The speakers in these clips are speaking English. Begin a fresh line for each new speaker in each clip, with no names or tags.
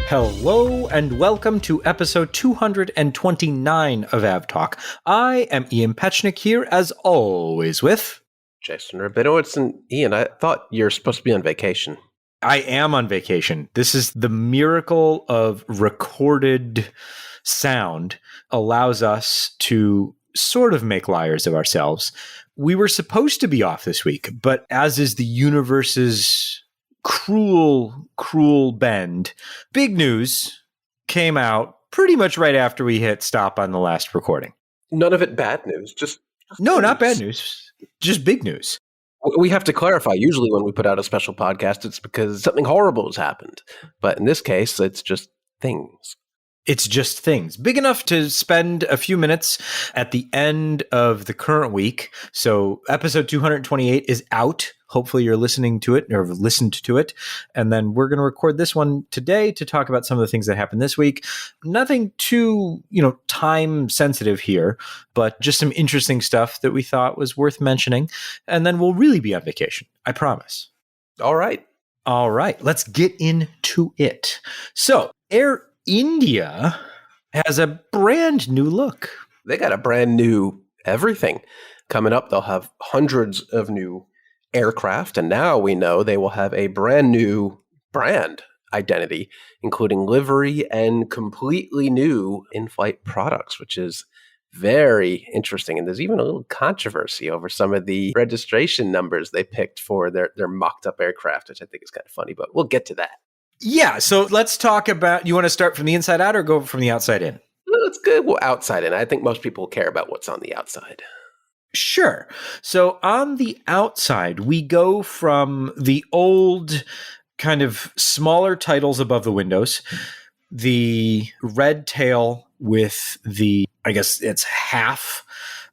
Hello and welcome to episode 229 of AvTalk. I am Ian Petchnick here, as always, with
Jason Rabinowitz. And Ian, I thought you're supposed to be on vacation.
I am on vacation. This is the miracle of recorded sound allows us to sort of make liars of ourselves. We were supposed to be off this week, but as is the universe's cruel bend, big news came out pretty much right after we hit stop on the last recording.
None of it bad news, just
no,
news.
Not bad news, just big news.
We have to clarify. Usually when we put out a special podcast, it's because something horrible has happened. But in this case, it's just things.
It's just things. Big enough to spend a few minutes at the end of the current week. So episode 228 is out. Hopefully you're listening to it or have listened to it. And then we're going to record this one today to talk about some of the things that happened this week. Nothing too, time sensitive here, but just some interesting stuff that we thought was worth mentioning. And then we'll really be on vacation. I promise.
All right.
Let's get into it. So Air India has a brand new look.
They got a brand new everything. Coming up, they'll have hundreds of new aircraft, and now we know they will have a brand new brand identity, including livery and completely new in-flight products, which is very interesting. And there's even a little controversy over some of the registration numbers they picked for their mocked-up aircraft, which I think is kind of funny, but we'll get to that.
Yeah, so let's talk about, you want to start from the inside out or go from the outside in?
Let's go outside in. I think most people care about what's on the outside.
Sure. So on the outside, we go from the old kind of smaller titles above the windows, the red tail with the, I guess it's half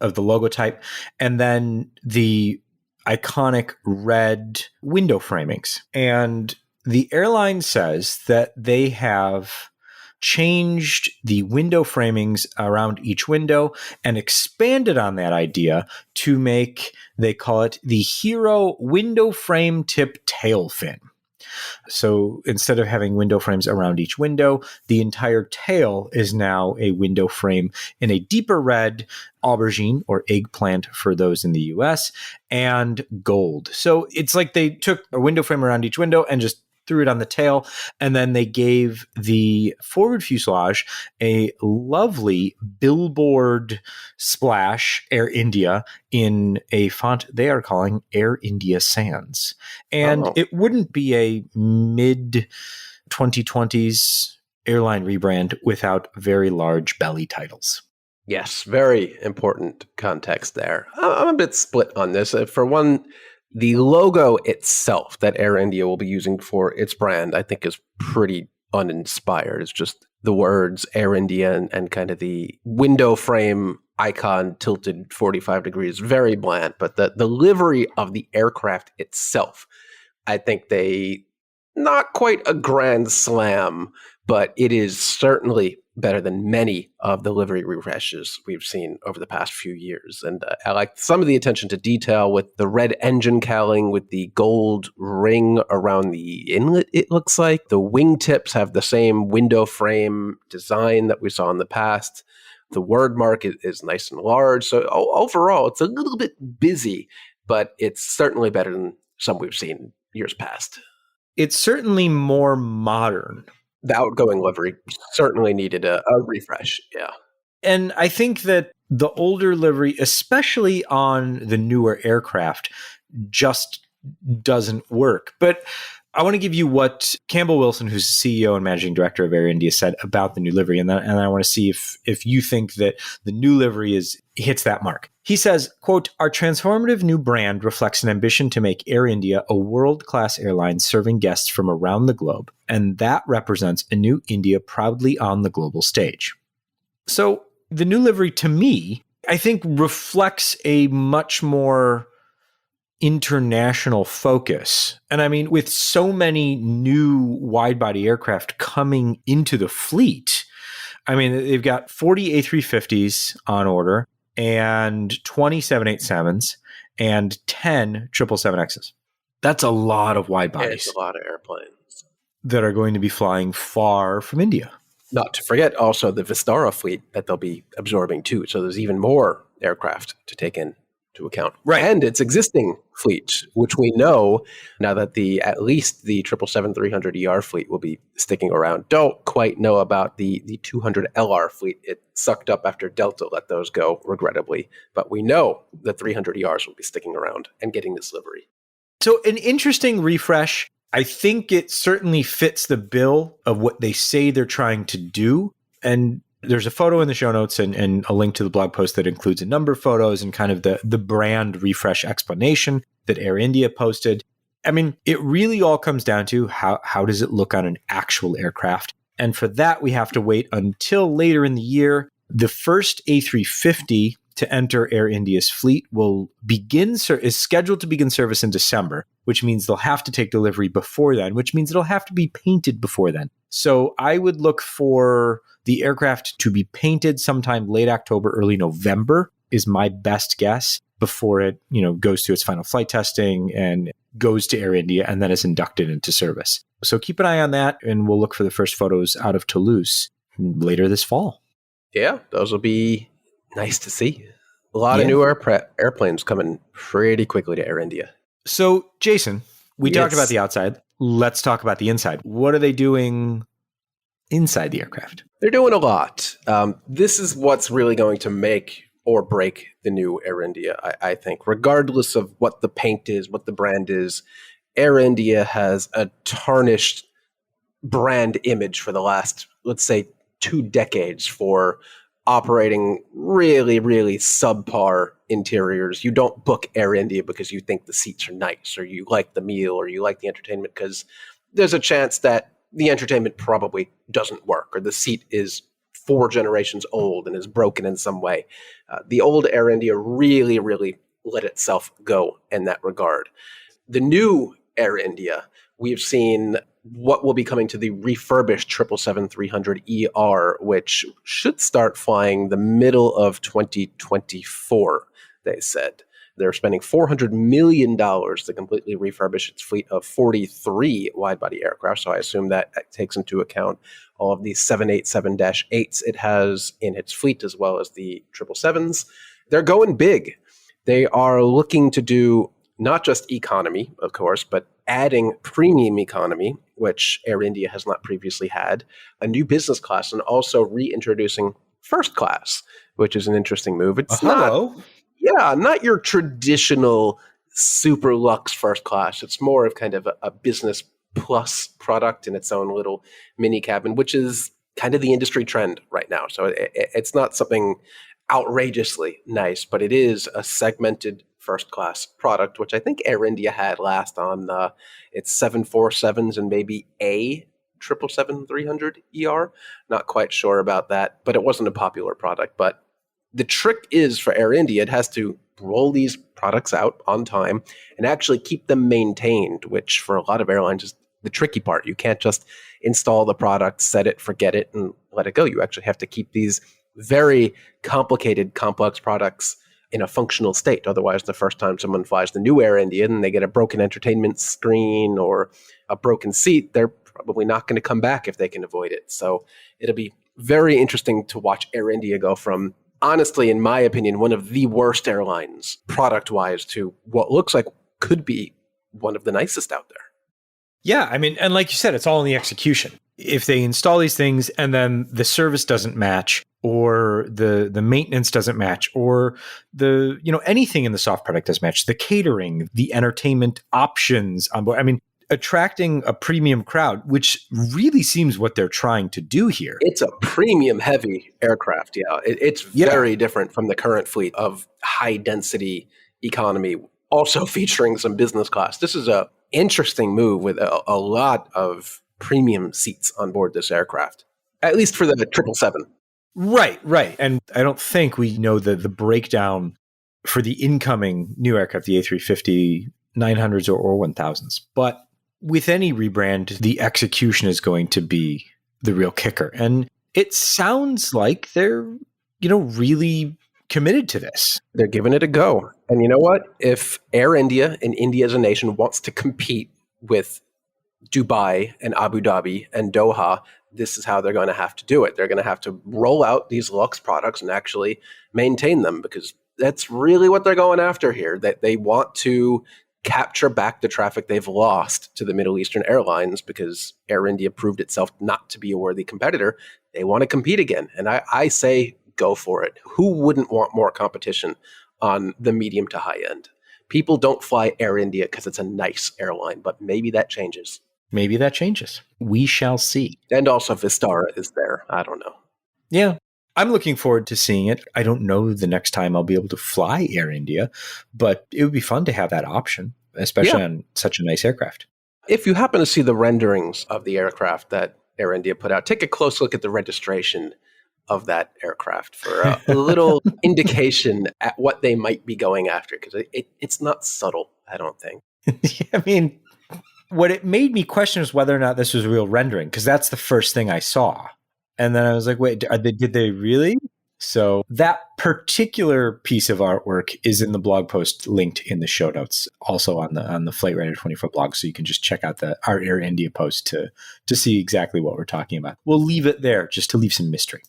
of the logo type, and then the iconic red window framings. And the airline says that they have changed the window framings around each window and expanded on that idea to make, they call it the Hero window frame tip tail fin. So instead of having window frames around each window, the entire tail is now a window frame in a deeper red, aubergine or eggplant for those in the US, and gold. So it's like they took a window frame around each window and just threw it on the tail, and then they gave the forward fuselage a lovely billboard splash, Air India, in a font they are calling Air India Sans. And It wouldn't be a mid-2020s airline rebrand without very large belly titles.
Yes, very important context there. I'm a bit split on this. For one, the logo itself that Air India will be using for its brand, I think, is pretty uninspired. It's just the words Air India and kind of the window frame icon tilted 45 degrees, very bland. But the livery of the aircraft itself, I think not quite a grand slam, but it is certainly better than many of the livery refreshes we've seen over the past few years. And I like some of the attention to detail with the red engine cowling with the gold ring around the inlet, it looks like. The wingtips have the same window frame design that we saw in the past. The word mark is nice and large. So overall, it's a little bit busy, but it's certainly better than some we've seen years past.
It's certainly more modern.
The outgoing livery certainly needed a refresh, yeah.
And I think that the older livery, especially on the newer aircraft, just doesn't work. But I want to give you what Campbell Wilson, who's CEO and managing director of Air India, said about the new livery. And I want to see if you think that the new livery hits that mark. He says, quote, "Our transformative new brand reflects an ambition to make Air India a world-class airline serving guests from around the globe. And that represents a new India proudly on the global stage." So the new livery, to me, I think reflects a much more international focus. And I mean, with so many new wide-body aircraft coming into the fleet, I mean, they've got 40 A350s on order and 20 787s and 10 777Xs. That's a lot of wide bodies.
It's a lot of airplanes.
that are going to be flying far from India.
Not to forget also the Vistara fleet that they'll be absorbing too. So there's even more aircraft to take into account.
Right.
And its existing fleet, which we know now that at least the 777-300ER fleet will be sticking around. Don't quite know about the 200LR fleet. It sucked up after Delta let those go, regrettably. But we know the 300ERs will be sticking around and getting this livery.
So an interesting refresh. I think it certainly fits the bill of what they say they're trying to do. And there's a photo in the show notes and a link to the blog post that includes a number of photos and kind of the brand refresh explanation that Air India posted. I mean, it really all comes down to how does it look on an actual aircraft? And for that, we have to wait until later in the year. The first A350 to enter Air India's fleet is scheduled to begin service in December, which means they'll have to take delivery before then, which means it'll have to be painted before then. So I would look for the aircraft to be painted sometime late October, early November is my best guess before it, goes through its final flight testing and goes to Air India and then is inducted into service. So keep an eye on that, and we'll look for the first photos out of Toulouse later this fall.
Yeah, those will be nice to see. A lot of new airplanes coming pretty quickly to Air India.
So, Jason, we talked about the outside. Let's talk about the inside. What are they doing inside the aircraft?
They're doing a lot. This is what's really going to make or break the new Air India, I think. Regardless of what the paint is, what the brand is, Air India has a tarnished brand image for the last, let's say, 2 decades for operating really, really subpar interiors. You don't book Air India because you think the seats are nice or you like the meal or you like the entertainment, because there's a chance that the entertainment probably doesn't work or the seat is 4 generations old and is broken in some way. The old Air India really, really let itself go in that regard. The new Air India, we've seen what will be coming to the refurbished 777-300ER, which should start flying the middle of 2024, they said. They're spending $400 million to completely refurbish its fleet of 43 wide-body aircraft, so I assume that takes into account all of the 787-8s it has in its fleet, as well as the 777s. They're going big. They are looking to do not just economy, of course, but adding premium economy, which Air India has not previously had, a new business class, and also reintroducing first class, which is an interesting move. It's not your traditional super luxe first class. It's more of kind of a business plus product in its own little mini cabin, which is kind of the industry trend right now. So it's not something outrageously nice, but it is a segmented first class product, which I think Air India had last on its 747s and maybe a 777-300ER. Not quite sure about that, but it wasn't a popular product. But the trick is for Air India, it has to roll these products out on time and actually keep them maintained, which for a lot of airlines is the tricky part. You can't just install the product, set it, forget it, and let it go. You actually have to keep these very complicated, complex products in a functional state. Otherwise, the first time someone flies the new Air India and they get a broken entertainment screen or a broken seat, they're probably not going to come back if they can avoid it. So it'll be very interesting to watch Air India go from, honestly, in my opinion, one of the worst airlines product-wise to what looks like could be one of the nicest out there.
Yeah, I mean, and like you said, it's all in the execution. If they install these things and then the service doesn't match, or the maintenance doesn't match, or the anything in the soft product doesn't match, the catering, the entertainment options on board. I mean, attracting a premium crowd, which really seems what they're trying to do here.
It's a premium heavy aircraft. Yeah, it's very different from the current fleet of high density economy, also featuring some business class. This is a interesting move with a lot of premium seats on board this aircraft, at least for the 777.
Right. And I don't think we know the breakdown for the incoming new aircraft, the A350 900s or 1000s. But with any rebrand, the execution is going to be the real kicker. And it sounds like they're, really committed to this.
They're giving it a go. And you know what? If Air India and India as a nation wants to compete with Dubai and Abu Dhabi and Doha, this is how they're going to have to do it. They're going to have to roll out these Lux products and actually maintain them, because that's really what they're going after here. That they want to capture back the traffic they've lost to the Middle Eastern airlines, because Air India proved itself not to be a worthy competitor. They want to compete again. And I say go for it. Who wouldn't want more competition on the medium to high end? People don't fly Air India because it's a nice airline, but maybe that changes.
Maybe that changes. We shall see.
And also Vistara is there. I don't know.
Yeah. I'm looking forward to seeing it. I don't know the next time I'll be able to fly Air India, but it would be fun to have that option, especially on such a nice aircraft.
If you happen to see the renderings of the aircraft that Air India put out, take a close look at the registration of that aircraft for a little indication at what they might be going after, because it's not subtle, I don't think.
I mean, what it made me question is whether or not this was real rendering, because that's the first thing I saw. And then I was like, wait, did they really? So that particular piece of artwork is in the blog post linked in the show notes, also on the Flight Radar 24 blog. So you can just check out our Air India post to see exactly what we're talking about. We'll leave it there just to leave some mystery.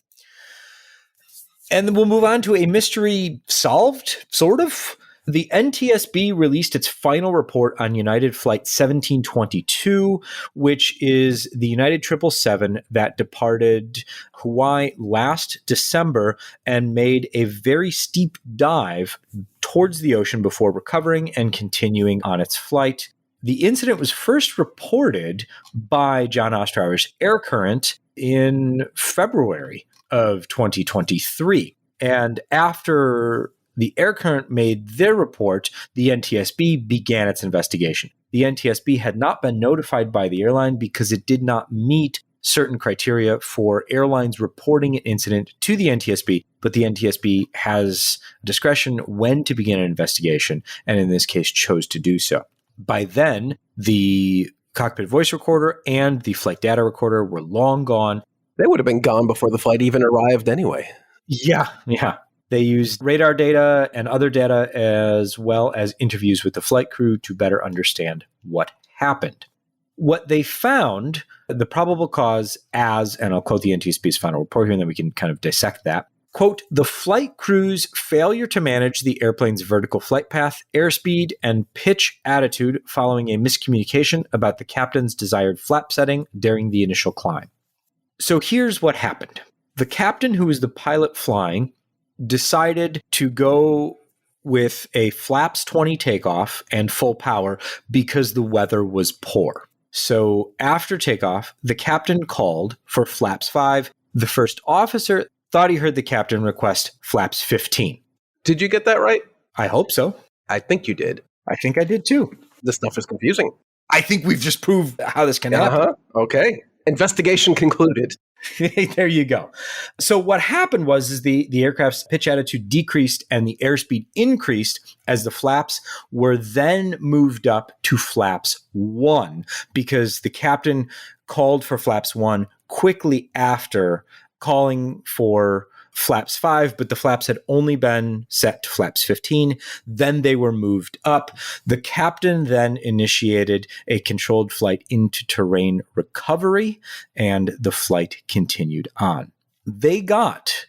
And then we'll move on to a mystery solved, sort of. The NTSB released its final report on United Flight 1722, which is the United 777 that departed Hawaii last December and made a very steep dive towards the ocean before recovering and continuing on its flight. The incident was first reported by John Ostrower's Air Current in February of 2023. And after the Air Current made their report, the NTSB began its investigation. The NTSB had not been notified by the airline because it did not meet certain criteria for airlines reporting an incident to the NTSB, but the NTSB has discretion when to begin an investigation, and in this case chose to do so. By then, the cockpit voice recorder and the flight data recorder were long gone.
They would have been gone before the flight even arrived anyway.
Yeah. They used radar data and other data as well as interviews with the flight crew to better understand what happened. What they found, the probable cause and I'll quote the NTSB's final report here and then we can kind of dissect that. Quote, the flight crew's failure to manage the airplane's vertical flight path, airspeed, and pitch attitude following a miscommunication about the captain's desired flap setting during the initial climb. So here's what happened. The captain, who was the pilot flying, decided to go with a flaps 20 takeoff and full power because the weather was poor. So after takeoff, the captain called for flaps 5. The first officer thought he heard the captain request flaps 15.
Did you get that right?
I hope so.
I think you did.
I think I did too.
This stuff is confusing.
I think we've just proved how this can happen.
Okay. Investigation concluded.
There you go. So what happened was the aircraft's pitch attitude decreased and the airspeed increased as the flaps were then moved up to flaps 1 because the captain called for flaps 1 quickly after calling for flaps 5, but the flaps had only been set to flaps 15. Then they were moved up. The captain then initiated a controlled flight into terrain recovery, and the flight continued on. They got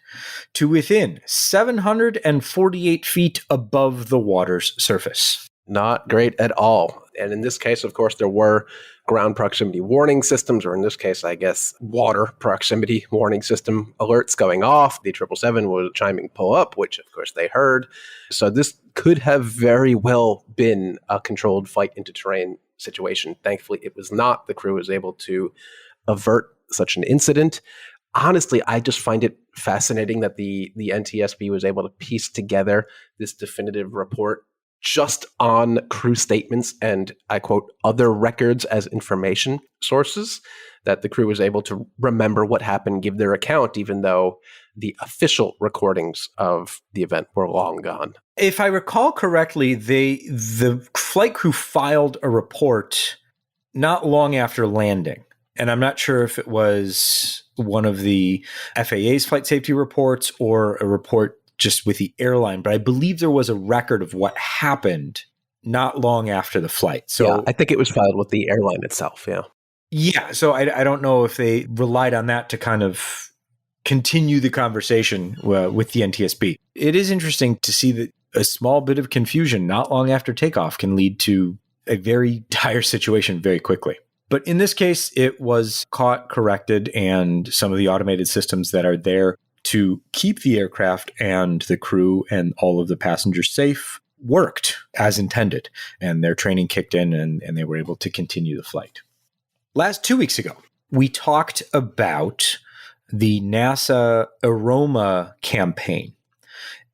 to within 748 feet above the water's surface.
Not great at all. And in this case, of course, there were ground proximity warning systems, or in this case, I guess, water proximity warning system alerts going off. The 777 was chiming pull up, which of course they heard. So this could have very well been a controlled flight into terrain situation. Thankfully, it was not. The crew was able to avert such an incident. Honestly, I just find it fascinating that the NTSB was able to piece together this definitive report just on crew statements and, I quote, other records as information sources, that the crew was able to remember what happened, give their account, even though the official recordings of the event were long gone.
If I recall correctly, the flight crew filed a report not long after landing. And I'm not sure if it was one of the FAA's flight safety reports or a report just with the airline, but I believe there was a record of what happened not long after the flight. So
yeah, I think it was filed with the airline itself, yeah.
Yeah, so I don't know if they relied on that to kind of continue the conversation with the NTSB. It is interesting to see that a small bit of confusion not long after takeoff can lead to a very dire situation very quickly. But in this case, it was caught, corrected, and some of the automated systems that are there to keep the aircraft and the crew and all of the passengers safe worked as intended. And their training kicked in and they were able to continue the flight. Last 2 weeks ago, we talked about the NASA AEROMMA campaign.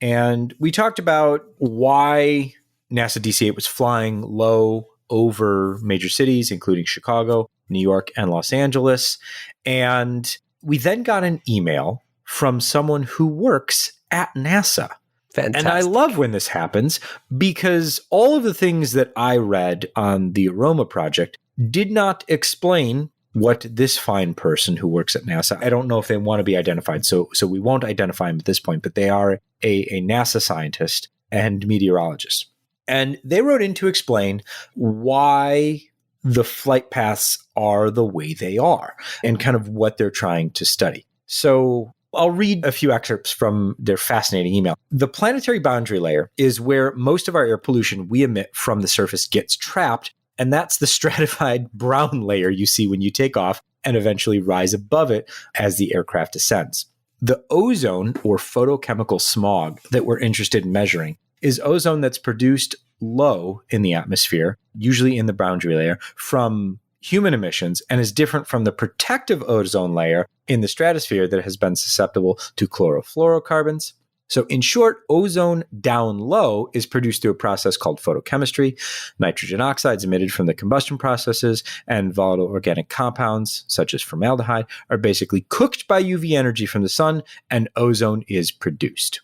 And we talked about why NASA DC-8 was flying low over major cities, including Chicago, New York, and Los Angeles. And we then got an email from someone who works at NASA.
Fantastic.
And I love when this happens because all of the things that I read on the AEROMMA project did not explain what this fine person who works at NASA, I don't know if they want to be identified, so we won't identify him at this point, but they are a NASA scientist and meteorologist. And they wrote in to explain why the flight paths are the way they are and kind of what they're trying to study. So I'll read a few excerpts from their fascinating email. The planetary boundary layer is where most of our air pollution we emit from the surface gets trapped, and that's the stratified brown layer you see when you take off and eventually rise above it as the aircraft descends. The ozone, or photochemical smog, that we're interested in measuring is ozone that's produced low in the atmosphere, usually in the boundary layer, from human emissions, and is different from the protective ozone layer in the stratosphere that has been susceptible to chlorofluorocarbons. So in short, ozone down low is produced through a process called photochemistry. Nitrogen oxides emitted from the combustion processes and volatile organic compounds, such as formaldehyde, are basically cooked by UV energy from the sun, and ozone is produced.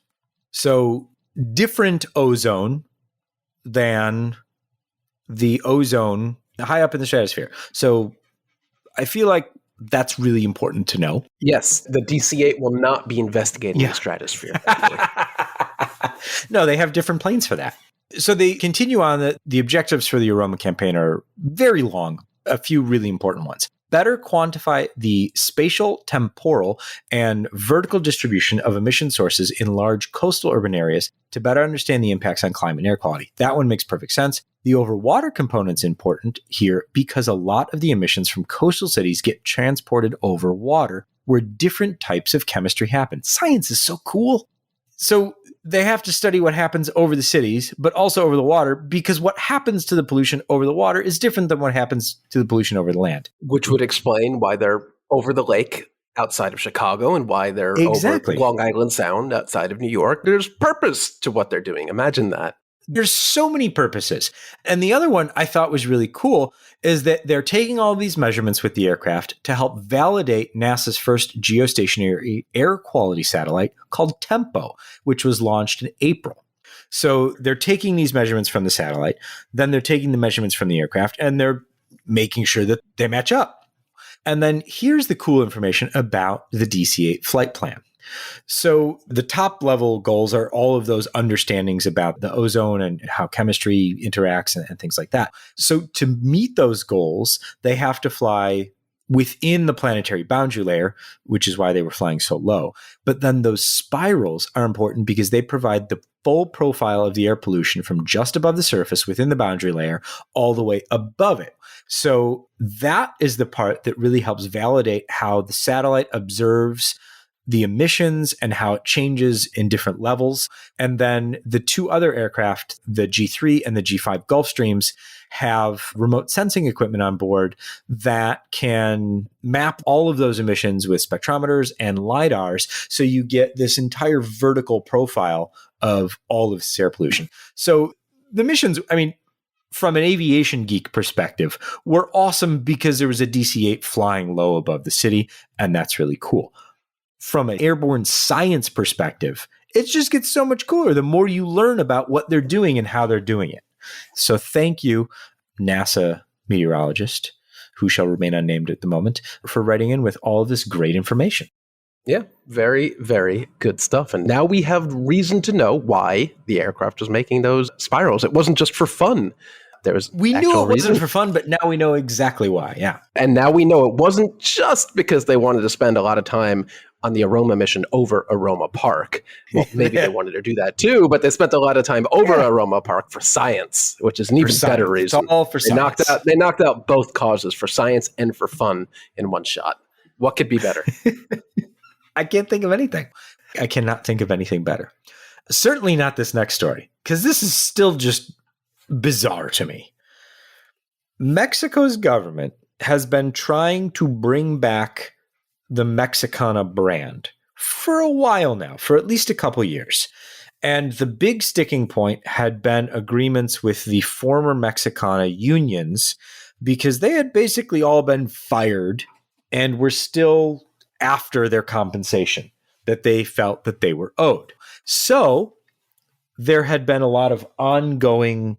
So different ozone than the ozone high up in the stratosphere. So I feel like that's really important to know.
Yes, the DC-8 will not be investigating the stratosphere.
No, they have different planes for that. So they continue on that the objectives for the AEROMMA campaign are very long, a few really important ones. Better quantify the spatial, temporal, and vertical distribution of emission sources in large coastal urban areas to better understand the impacts on climate and air quality. That one makes perfect sense. The overwater component's important here because a lot of the emissions from coastal cities get transported over water, where different types of chemistry happen. Science is so cool. So they have to study what happens over the cities, but also over the water, because what happens to the pollution over the water is different than what happens to the pollution over the land.
Which would explain why they're over the lake outside of Chicago and why they're over Long Island Sound outside of New York. There's purpose to what they're doing. Imagine that.
There's so many purposes. And the other one I thought was really cool is that they're taking all these measurements with the aircraft to help validate NASA's first geostationary air quality satellite called TEMPO, which was launched in April. So they're taking these measurements from the satellite, then they're taking the measurements from the aircraft, and they're making sure that they match up. And then here's the cool information about the DC-8 flight plan. So the top level goals are all of those understandings about the ozone and how chemistry interacts and things like that. So to meet those goals, they have to fly within the planetary boundary layer, which is why they were flying so low. But then those spirals are important because they provide the full profile of the air pollution from just above the surface within the boundary layer all the way above it. So that is the part that really helps validate how the satellite observes the emissions and how it changes in different levels. And then the two other aircraft, the G3 and the G5 Gulfstreams, have remote sensing equipment on board that can map all of those emissions with spectrometers and LiDARs. So you get this entire vertical profile of all of this air pollution. So the missions, I mean, from an aviation geek perspective, were awesome because there was a DC-8 flying low above the city, and that's really cool. From an airborne science perspective, it just gets so much cooler the more you learn about what they're doing and how they're doing it. So thank you, NASA meteorologist, who shall remain unnamed at the moment, for writing in with all of this great information.
Yeah, very, very good stuff. And now we have reason to know why the aircraft was making those spirals. It wasn't just for fun. There was
We knew
actual
it wasn't
reason.
for fun, but now we know exactly why. Yeah.
And now we know it wasn't just because they wanted to spend a lot of time on the AEROMMA mission over AEROMMA Park. Well, maybe they wanted to do that too, but they spent a lot of time over AEROMMA Park for science, which is an even better reason.
It's all for science.
They knocked out both causes, for science and for fun, in one shot. What could be better?
I can't think of anything. I cannot think of anything better. Certainly not this next story, because this is still just bizarre to me. Mexico's government has been trying to bring back the Mexicana brand for a while now, for at least a couple years. And the big sticking point had been agreements with the former Mexicana unions, because they had basically all been fired and were still after their compensation that they felt that they were owed. So there had been a lot of ongoing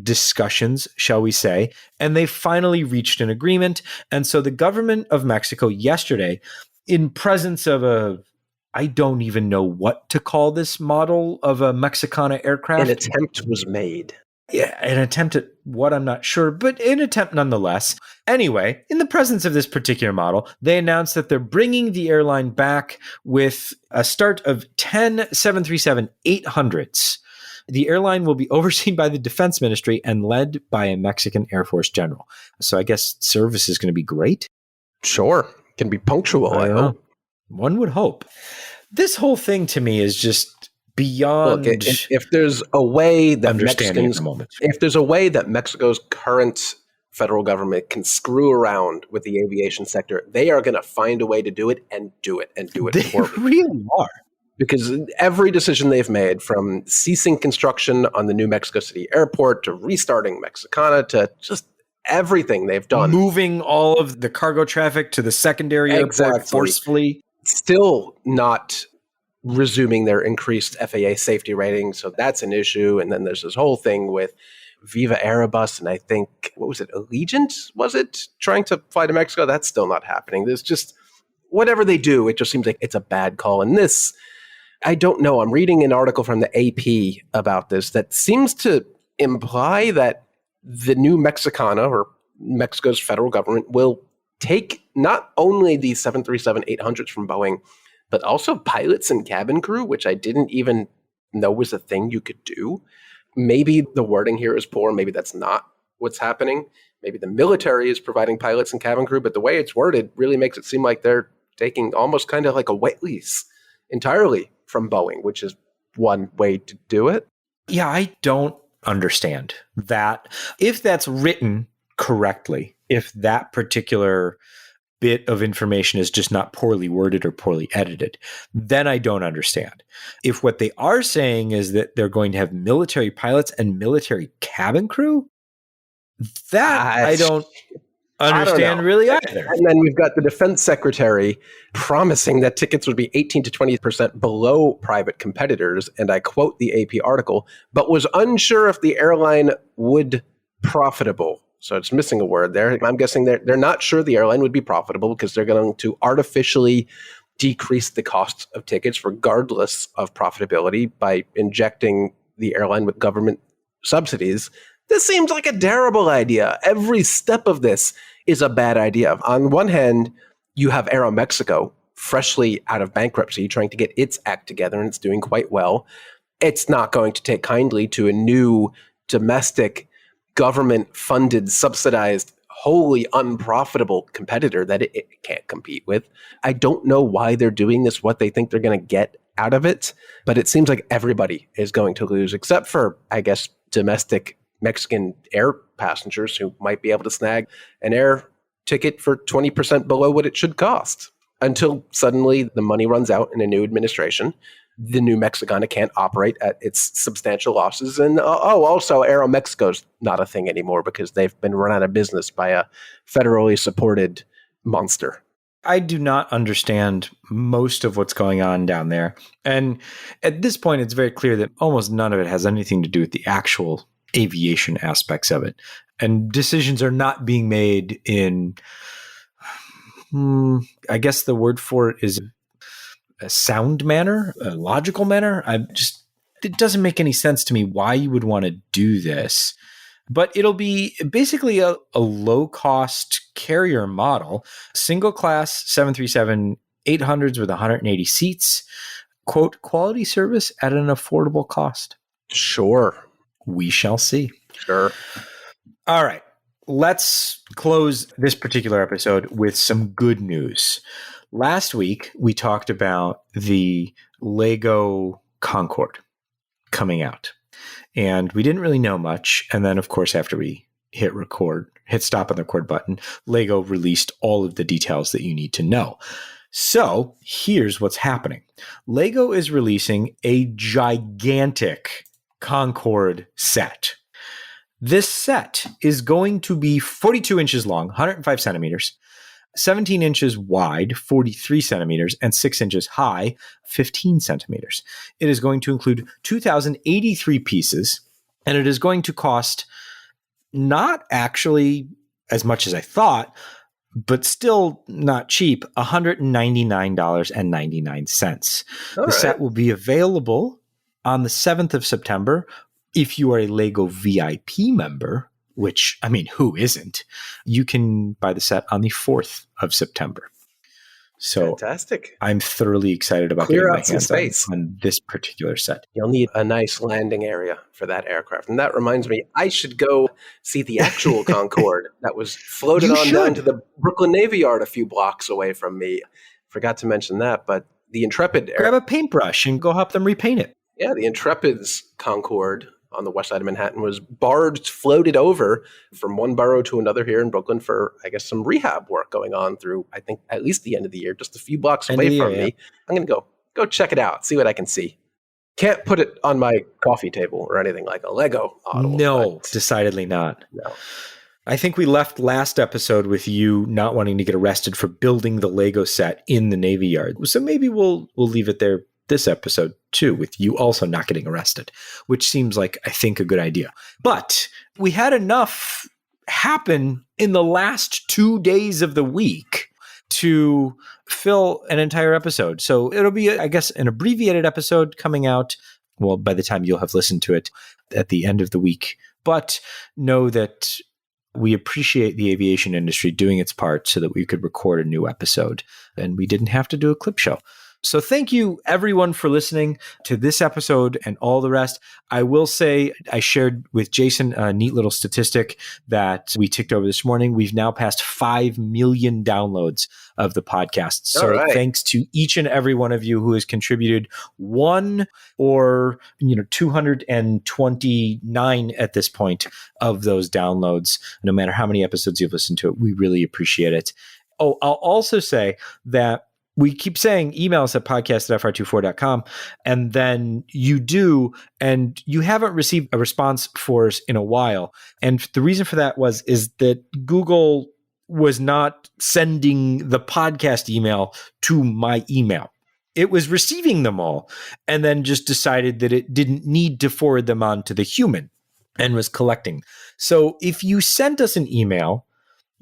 discussions, shall we say, and they finally reached an agreement. And so the government of Mexico yesterday, in presence of I don't even know what to call this model of a Mexicana aircraft.
An attempt was made.
Yeah, an attempt at what, I'm not sure, but an attempt nonetheless. Anyway, in the presence of this particular model, they announced that they're bringing the airline back with a start of 10 737-800s. The airline will be overseen by the Defense Ministry and led by a Mexican Air Force general. So I guess service is going to be great.
Sure. Can be punctual, I hope.
One would hope. This whole thing to me is just beyond.
Look, if there's a way that if there's a way that Mexico's current federal government can screw around with the aviation sector, they are going to find a way to do it and do it
They
poorly.
really are.
Because every decision they've made, from ceasing construction on the new Mexico City airport to restarting Mexicana to just everything they've done.
Moving all of the cargo traffic to the secondary airport forcefully.
Still not resuming their increased FAA safety rating. So that's an issue. And then there's this whole thing with Viva Aerobus. And I think, what was it? Allegiant, was it? Trying to fly to Mexico? That's still not happening. There's just, whatever they do, it just seems like it's a bad call. And this, I don't know. I'm reading an article from the AP about this that seems to imply that the new Mexicana, or Mexico's federal government, will take not only the 737-800s from Boeing, but also pilots and cabin crew, which I didn't even know was a thing you could do. Maybe the wording here is poor. Maybe that's not what's happening. Maybe the military is providing pilots and cabin crew, but the way it's worded really makes it seem like they're taking almost kind of like a wet lease entirely from Boeing, which is one way to do it.
Yeah, I don't understand that. If that's written correctly, if that particular bit of information is just not poorly worded or poorly edited, then I don't understand. If what they are saying is that they're going to have military pilots and military cabin crew, that I don't understand really either.
And then we've got the defense secretary promising that tickets would be 18 to 20% below private competitors, and I quote the AP article, but was unsure if the airline would profitable. So it's missing a word there. I'm guessing they're not sure the airline would be profitable because they're going to artificially decrease the cost of tickets regardless of profitability by injecting the airline with government subsidies. This seems like a terrible idea. Every step of this is a bad idea. On one hand, you have Aeromexico, freshly out of bankruptcy, trying to get its act together, and it's doing quite well. It's not going to take kindly to a new domestic government-funded, subsidized, wholly unprofitable competitor that it can't compete with. I don't know why they're doing this, what they think they're going to get out of it, but it seems like everybody is going to lose, except for, I guess, domestic Mexican air passengers who might be able to snag an air ticket for 20% below what it should cost, until suddenly the money runs out in a new administration. The new Mexicana can't operate at its substantial losses. And also AeroMexico's not a thing anymore because they've been run out of business by a federally supported monster.
I do not understand most of what's going on down there. And at this point, it's very clear that almost none of it has anything to do with the actual aviation aspects of it. And decisions are not being made in, I guess the word for it is a sound manner, a logical manner. It doesn't make any sense to me why you would want to do this. But it'll be basically a low-cost carrier model, single-class 737-800s with 180 seats, quote, quality service at an affordable cost.
Sure.
We shall see.
Sure.
All right. Let's close this particular episode with some good news. Last week, we talked about the Lego Concorde coming out. And we didn't really know much. And then, of course, after we hit stop on the record button, Lego released all of the details that you need to know. So here's what's happening. Lego is releasing a gigantic Concorde set. This set is going to be 42 inches long, 105 centimeters, 17 inches wide, 43 centimeters, and 6 inches high, 15 centimeters. It is going to include 2,083 pieces, and it is going to cost not actually as much as I thought, but still not cheap, $199.99. The set will be available on the 7th of September. If you are a Lego VIP member, which, I mean, who isn't? You can buy the set on the 4th of September. So
fantastic.
I'm thoroughly excited about getting my hands on this particular set.
You'll need a nice landing area for that aircraft. And that reminds me, I should go see the actual Concorde that was floated down to the Brooklyn Navy Yard a few blocks away from me. Forgot to mention that, but the Intrepid...
Grab a paintbrush and go help them repaint it.
Yeah, the Intrepid's Concorde on the west side of Manhattan was floated over from one borough to another here in Brooklyn for, I guess, some rehab work going on through, I think, at least the end of the year, just a few blocks away from me. I'm going to go check it out, see what I can see. Can't put it on my coffee table or anything like a Lego model.
No, decidedly not.
No.
I think we left last episode with you not wanting to get arrested for building the Lego set in the Navy Yard. So maybe we'll leave it there this episode too, with you also not getting arrested, which seems like, I think, a good idea. But we had enough happen in the last 2 days of the week to fill an entire episode. So it'll be, I guess, an abbreviated episode coming out, well, by the time you'll have listened to it at the end of the week. But know that we appreciate the aviation industry doing its part so that we could record a new episode and we didn't have to do a clip show. So thank you, everyone, for listening to this episode and all the rest. I will say I shared with Jason a neat little statistic that we ticked over this morning. We've now passed 5 million downloads of the podcast. So thanks to each and every one of you who has contributed one or 229 at this point of those downloads. No matter how many episodes you've listened to it, we really appreciate it. Oh, I'll also say that we keep saying email us at podcast@fr24.com, and then you do, and you haven't received a response for us in a while. And the reason for that is that Google was not sending the podcast email to my email. It was receiving them all and then just decided that it didn't need to forward them on to the human and was collecting. So if you sent us an email,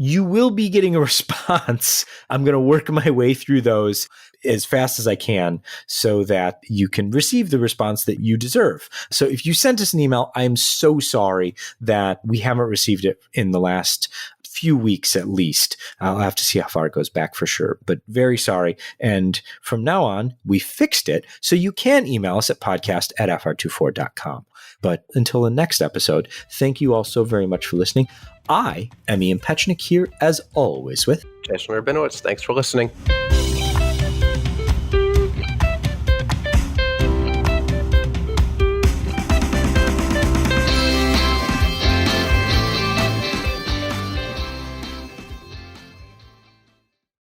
you will be getting a response. I'm going to work my way through those as fast as I can so that you can receive the response that you deserve. So if you sent us an email, I am so sorry that we haven't received it in the last few weeks at least. I'll have to see how far it goes back for sure, but very sorry. And from now on, we fixed it. So you can email us at podcast@fr24.com. But until the next episode, thank you all so very much for listening. I am Ian Petchnick here, as always, with
Jason Rabinowitz. Thanks for listening.